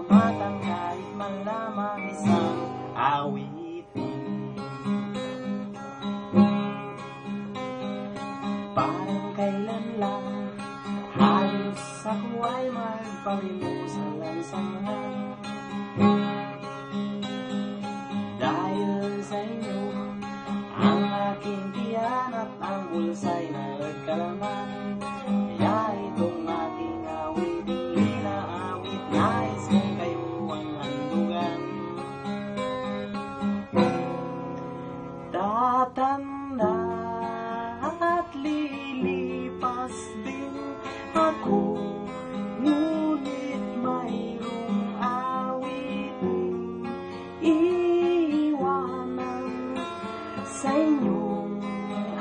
pasalamatan kahit man lamang isang awitin. Parang kailan lang halos ako ay magpalimusalan sa mga dahil sa inyo ang aking tiyan at ang bulsa'y nagkalaman. Kaya itong aking awiting inaawit, nais kong kayong handugan. Tatanda at lilipas din ako, ngunit mayroong awiting iiwanan sa inyong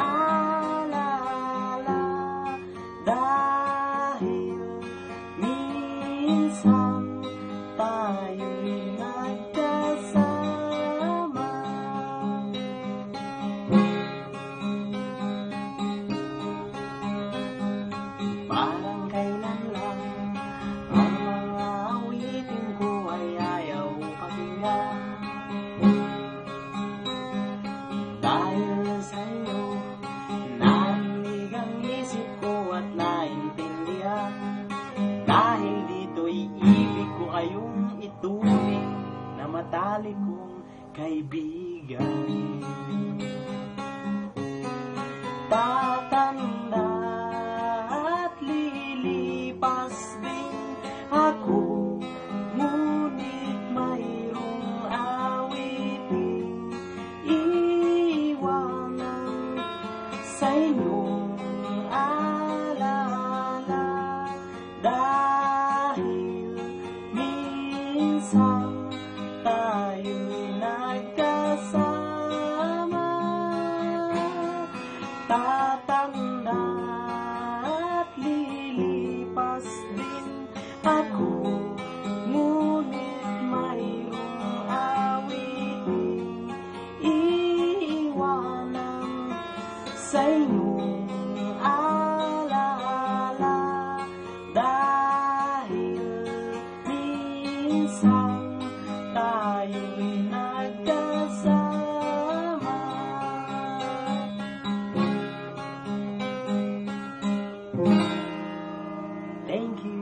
alala, dahil minsan tayo'y nagkasama. Parang kailan lang ang mga awitin ko ay ayaw pakinggan. Dahil sa inyo, narinig ang isip ko at naintindihan. Dahil dito'y ibig ko kayong ituring na matalik kong kaibigan. Tatanda at lilipas din ako, ngunit mayroong awiting iiwanan sa inyong alala, dahil minsan tayo'y nagkasama. Tatanda at lilipas din ako, ngunit mayroong awiting iiwanan sa inyong alala, dahil minsan tayo'y nagkasama. Thank you.